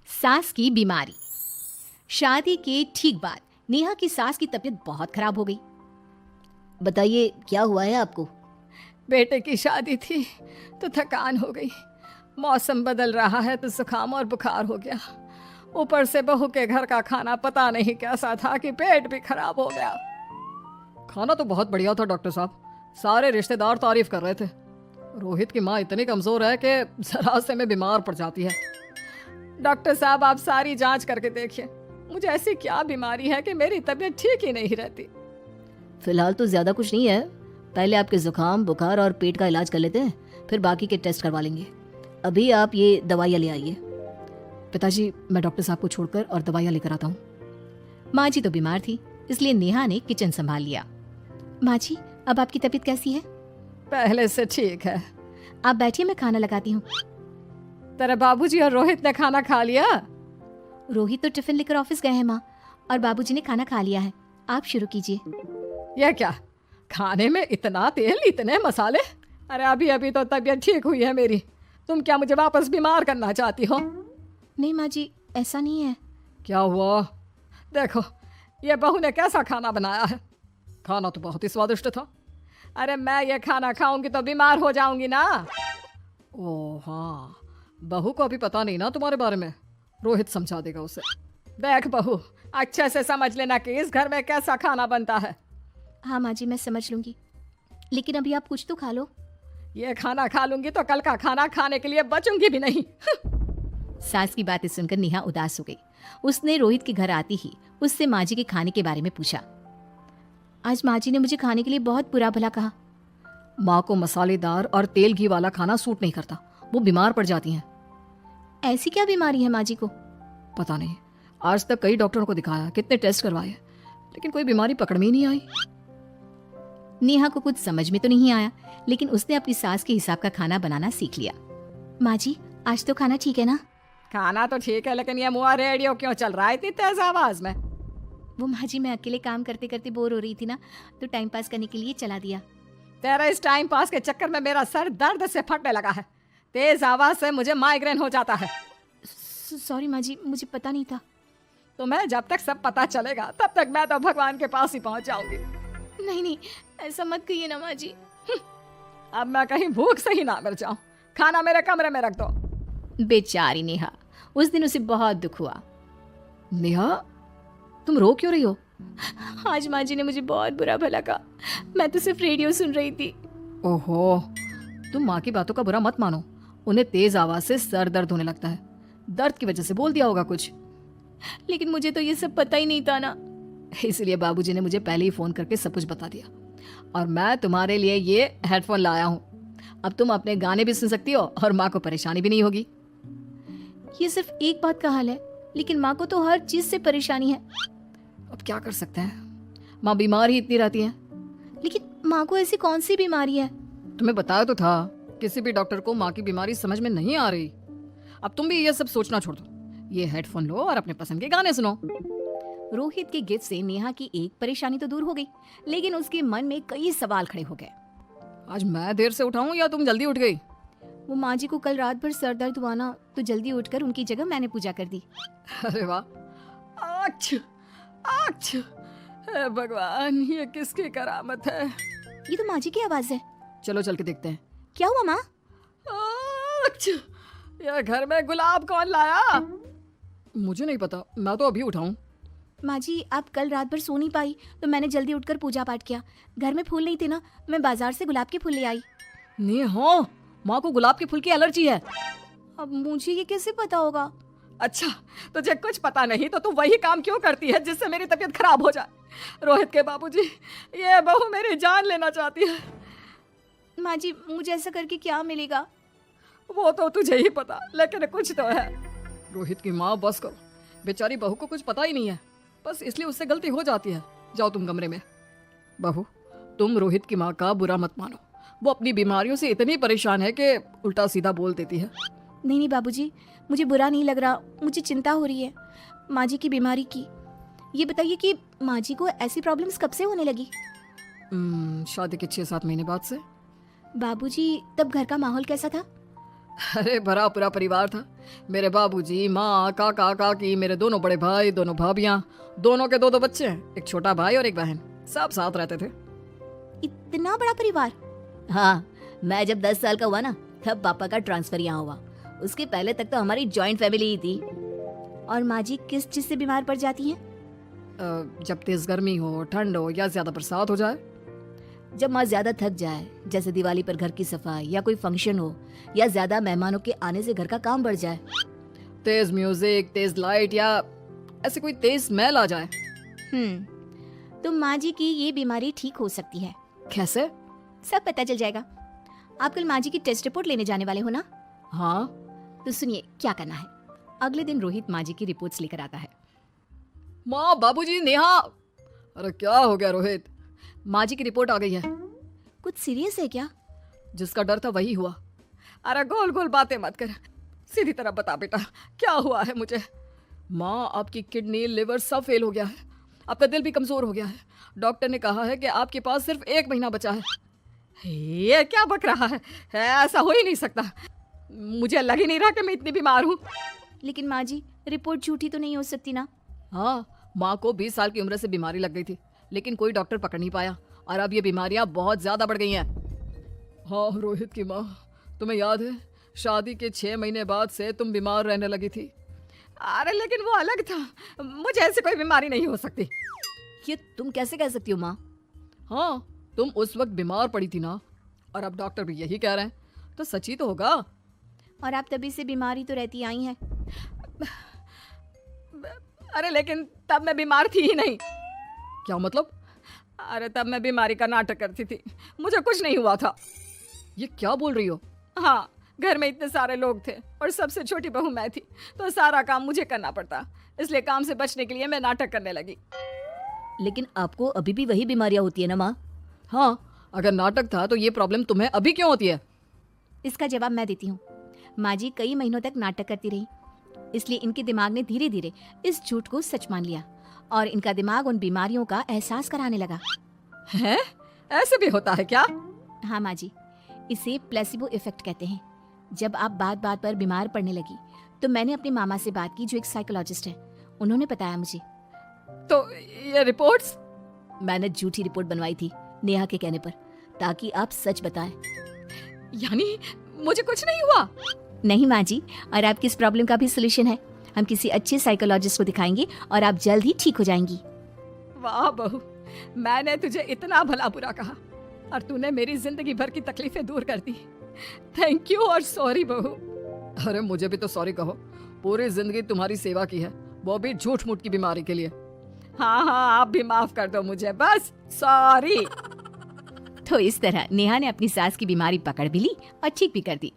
सास की बीमारी। शादी के ठीक बाद नेहा की सास की तबीयत बहुत खराब हो गई। बताइए क्या हुआ है आपको? बेटे की शादी थी तो थकान हो गई। मौसम बदल रहा है तो जुकाम और बुखार हो गया। ऊपर से बहू के घर का खाना पता नहीं कैसा था कि पेट भी खराब हो गया। खाना तो बहुत बढ़िया था डॉक्टर साहब, सारे रिश्तेदार तारीफ कर रहे थे। रोहित की माँ इतनी कमजोर है कि जरा से में बीमार पड़ जाती है। डॉक्टर साहब आप सारी जांच करके देखिए, मुझे ऐसी क्या बीमारी है कि मेरी तबीयत ठीक ही नहीं रहती। फिलहाल तो ज्यादा कुछ नहीं है, पहले आपके जुकाम बुखार और पेट का इलाज कर लेते हैं, फिर बाकी के टेस्ट करवा लेंगे। अभी आप ये दवाइयाँ ले आइए। पिताजी मैं डॉक्टर साहब को छोड़कर और दवाइयाँ लेकर आता हूँ। माँ जी तो बीमार थी, इसलिए नेहा ने किचन संभाल लिया। माँ जी अब आपकी तबीयत कैसी है? पहले से ठीक है। आप बैठिए, मैं खाना लगाती हूँ। तेरे बाबूजी और रोहित ने खाना खा लिया? रोहित तो टिफिन लेकर ऑफिस गए हैं माँ, और बाबूजी ने खाना खा लिया है। आप शुरू कीजिए। यह क्या, खाने में इतना तेल इतने मसाले? अरे अभी अभी तो तबीयत ठीक हुई है मेरी, तुम क्या मुझे वापस बीमार करना चाहती हो? नहीं माँ जी, ऐसा नहीं है। क्या हुआ? देखो ये बहू ने कैसा खाना बनाया है। खाना तो बहुत ही स्वादिष्ट था। अरे मैं ये खाना खाऊंगी तो बीमार हो जाऊंगी ना। ओह हाँ, बहू को अभी पता नहीं ना तुम्हारे बारे में, रोहित समझा देगा उसे। देख बहू, अच्छे से समझ लेना कि इस घर में कैसा खाना बनता है। हाँ माँ जी, मैं समझ लूंगी, लेकिन अभी आप कुछ तो खा लो। ये खाना खा लूंगी तो कल का खाना खाने के लिए बचूंगी भी नहीं। सास की बातें सुनकर नेहा उदास हो गई। उसने रोहित के घर आती ही उससे माँ जी के खाने के बारे में पूछा। आज माँ जी ने मुझे खाने के लिए बहुत बुरा भला कहा। माँ को मसालेदार और तेल घी वाला खाना सूट नहीं करता, वो बीमार पड़ जाती हैं। ऐसी क्या बीमारी है माँ जी को? पता नहीं, आज तक कई डॉक्टरों को दिखाया, कितने टेस्ट करवाए, लेकिन कोई बीमारी पकड़ में ही नहीं आई। नेहा को कुछ समझ में तो नहीं आया, लेकिन उसने अपनी सास के हिसाब का खाना बनाना सीख लिया। माँ जी आज तो खाना ठीक है ना? खाना तो ठीक है, लेकिन ये मुआ रेडियो क्यों चल रहा है इतनी तेज आवाज में? वो माँ जी मैं अकेले काम करते करते बोर हो रही थी ना, तो टाइम पास करने के लिए चला दिया। तेरा इस टाइम पास के चक्कर में मेरा सर दर्द से फटने लगा है। तेज आवाज से मुझे माइग्रेन हो जाता है। सॉरी माँ जी, मुझे पता नहीं था। तुम्हें जब तक सब पता चलेगा तब तक मैं तो भगवान के पास ही पहुंच जाऊंगी। नहीं नहीं, ऐसा मत कहिए ना माँ जी। अब मैं कहीं भूख से ही ना मर जाऊं। खाना मेरे कमरे में रख दो। बेचारी नेहा, उस दिन उसे बहुत दुख हुआ। नेहा तुम रो क्यों रही हो? आज माँ जी ने मुझे बहुत बुरा भला कहा, मैं तो सिर्फ रेडियो सुन रही थी। ओहो, तुम माँ की बातों का बुरा मत मानो, उन्हें तेज आवाज से सर दर्द होने लगता है, दर्द की वजह से बोल दिया होगा कुछ। लेकिन मुझे तो ये सब पता ही नहीं था ना, इसलिए बाबूजी ने मुझे पहले ही फोन करके सब कुछ बता दिया, और मैं तुम्हारे लिए ये हेडफोन लाया हूँ। अब तुम अपने गाने भी सुन सकती हो और माँ को परेशानी भी नहीं होगी। ये सिर्फ एक बात का हाल है, लेकिन माँ को तो हर चीज से परेशानी है। अब क्या कर सकते हैं, माँ बीमार ही इतनी रहती है। लेकिन माँ को ऐसी कौन सी बीमारी है? तुम्हें बताया तो था, किसी भी डॉक्टर को माँ की बीमारी समझ में नहीं आ रही। अब तुम भी ये सब सोचना छोड़ दो, ये हेडफोन लो और अपने पसंद के गाने सुनो। रोहित के गिफ्ट से नेहा की एक परेशानी तो दूर हो गई, लेकिन उसके मन में कई सवाल खड़े हो गए। आज मैं देर से उठाऊं या तुम जल्दी उठ गई? वो माँ जी को कल रात भर सर दर्द हुआ ना, तो जल्दी उठकर उनकी जगह मैंने पूजा कर दी। अरे वाह, अच्छा अच्छा, हे भगवान ये किसकी करामत है? ये तो माँ जी की आवाज है। चलो चल के देखते हैं। क्या हुआ माँ? अच्छा, ये घर में गुलाब कौन लाया? मुझे नहीं पता, मैं तो अभी उठाऊं। माँ जी आप कल रात भर सो नहीं पाई, तो मैंने जल्दी उठकर पूजा पाठ किया। घर में फूल नहीं थे ना, तो मैं बाजार से गुलाब के फूल ले आई। नेहा, माँ को गुलाब के फूल की एलर्जी है। अब मुझे ये कैसे पता होगा? अच्छा, तुझे कुछ पता नहीं तो तू वही काम क्यों करती है जिससे मेरी तबीयत खराब हो जाए? रोहित के बाबूजी, ये बहू मेरी जान लेना चाहती है। माँ जी मुझे ऐसा करके क्या मिलेगा? वो तो तुझे ही पता, लेकिन कुछ तो है। रोहित की माँ बस करो, बेचारी बहू को कुछ पता ही नहीं है, बस इसलिए उससे गलती हो जाती है। जाओ तुम कमरे में। बहू, तुम रोहित की माँ का बुरा मत मानो, वो अपनी बीमारियों से इतनी परेशान है कि उल्टा सीधा बोल देती है। नहीं नहीं बाबूजी, मुझे बुरा नहीं लग रहा, मुझे चिंता हो रही है माँ जी की बीमारी की। ये बताइए कि माँ जी को ऐसी प्रॉब्लम्स कब से होने लगी? शादी के 6-7 महीने बाद से। बाबूजी तब घर का माहौल कैसा था? अरे भरा पूरा परिवार था। मेरे बाबूजी, माँ, काका, काकी, मेरे दोनों बड़े भाई, दोनों भाभियाँ, दोनों के 2-2 बच्चे हैं, एक छोटा भाई और एक बहन। सब साथ रहते थे। इतना बड़ा परिवार? हाँ, मैं जब 10 साल का हुआ ना, तब पापा का ट्रांसफर यहाँ हुआ। उसके पहले तक तो हमारी जॉइंट फैमिली ही थी। और माँ जी किस चीज से बीमार पड़ जाती हैं? जब तेज गर्मी हो, ठंड हो या ज्यादा बरसात हो जाए। जब माँ ज्यादा थक जाए, जैसे दिवाली पर घर की सफाई या कोई फंक्शन हो, या ज्यादा मेहमानों के आने से घर का काम बढ़ जाए। तेज म्यूजिक, तेज लाइट या ऐसे कोई तेज स्मेल आ जाए। तो माँ जी की ये बीमारी ठीक हो सकती है। कैसे? सब पता चल जाएगा। आप कल माँ जी की टेस्ट रिपोर्ट लेने जाने वाले हो ना? हाँ। तो सुनिए क्या करना है। अगले दिन रोहित माँ जी की रिपोर्ट्स लेकर आता है। माँ, बाबूजी, नेहा। अरे क्या हो गया रोहित? माँ जी की रिपोर्ट आ गई है। कुछ सीरियस है क्या? जिसका डर था वही हुआ। अरे गोल गोल बातें मत कर, सीधी तरह बता बेटा, क्या हुआ है मुझे? माँ, आपकी किडनी, लिवर सब फेल हो गया है। आपका दिल भी कमजोर हो गया है। डॉक्टर ने कहा है कि आपके पास सिर्फ 1 महीना बचा है। ये क्या बक रहा है? ऐसा हो ही नहीं सकता। मुझे लग ही नहीं रहा कि मैं इतनी बीमार हूँ। लेकिन माँ जी रिपोर्ट झूठी तो नहीं हो सकती ना? हाँ, माँ को 20 साल की उम्र से बीमारी लग गई थी, लेकिन कोई डॉक्टर पकड़ नहीं पाया और अब ये बीमारियां बहुत ज्यादा बढ़ गई हैं। हाँ रोहित की माँ, तुम्हें याद है शादी के 6 महीने बाद से तुम बीमार रहने लगी थी। अरे लेकिन वो अलग था, मुझे ऐसी कोई बीमारी नहीं हो सकती। ये तुम कैसे कह सकती हो माँ? हाँ, तुम उस वक्त बीमार पड़ी थी ना, और अब डॉक्टर भी यही कह रहे हैं, तो सच ही तो होगा। और आप तभी से बीमारी तो रहती आई हैं। अरे लेकिन तब मैं बीमार थी ही नहीं। क्या मतलब? अरे तब मैं बीमारी का नाटक करती थी, मुझे कुछ नहीं हुआ था। ये क्या बोल रही हो? हाँ, घर में इतने सारे लोग थे और सबसे छोटी बहू मैं थी, तो सारा काम मुझे करना पड़ता, इसलिए काम से बचने के लिए मैं नाटक करने लगी। लेकिन आपको अभी भी वही बीमारियां होती है ना माँ? हाँ, अगर नाटक था तो ये प्रॉब्लम तुम्हें अभी क्यों होती है? इसका जवाब मैं देती हूँ। माँ जी कई महीनों तक नाटक करती रही, इसलिए इनके दिमाग ने धीरे धीरे इस झूठ को सच मान लिया और इनका दिमाग उन बीमारियों का एहसास कराने लगा। हैं? ऐसे भी होता है क्या? हाँ माँ जी, इसे प्लेसिबो इफेक्ट कहते हैं। जब आप बात बात पर बीमार पड़ने लगी तो मैंने अपनी मामा से बात की जो एक साइकोलॉजिस्ट है। उन्होंने बताया मुझे। तो ये रिपोर्ट्स? मैंने झूठी रिपोर्ट बनवाई थी नेहा के कहने पर, ताकि आप सच बताएं। यानी मुझे कुछ नहीं हुआ? नहीं माँ जी, और आपकी इस प्रॉब्लम का भी सोल्यूशन है। हम किसी अच्छे साइकोलॉजिस्ट को दिखाएंगे और आप जल्द ही ठीक हो जाएंगी। वाह बहू, मैंने तुझे इतना भला बुरा कहा और तूने मेरी जिंदगी भर की तकलीफें दूर कर दी। थैंक यू और सॉरी बहू। अरे मुझे भी तो सॉरी कहो, पूरी जिंदगी तुम्हारी सेवा की है, वो भी झूठ मूठ की बीमारी के लिए। हाँ हाँ, आप भी माफ कर दो मुझे, बस सॉरी। तो इस तरह नेहा ने अपनी सास की बीमारी पकड़ भी ली और ठीक भी कर दी।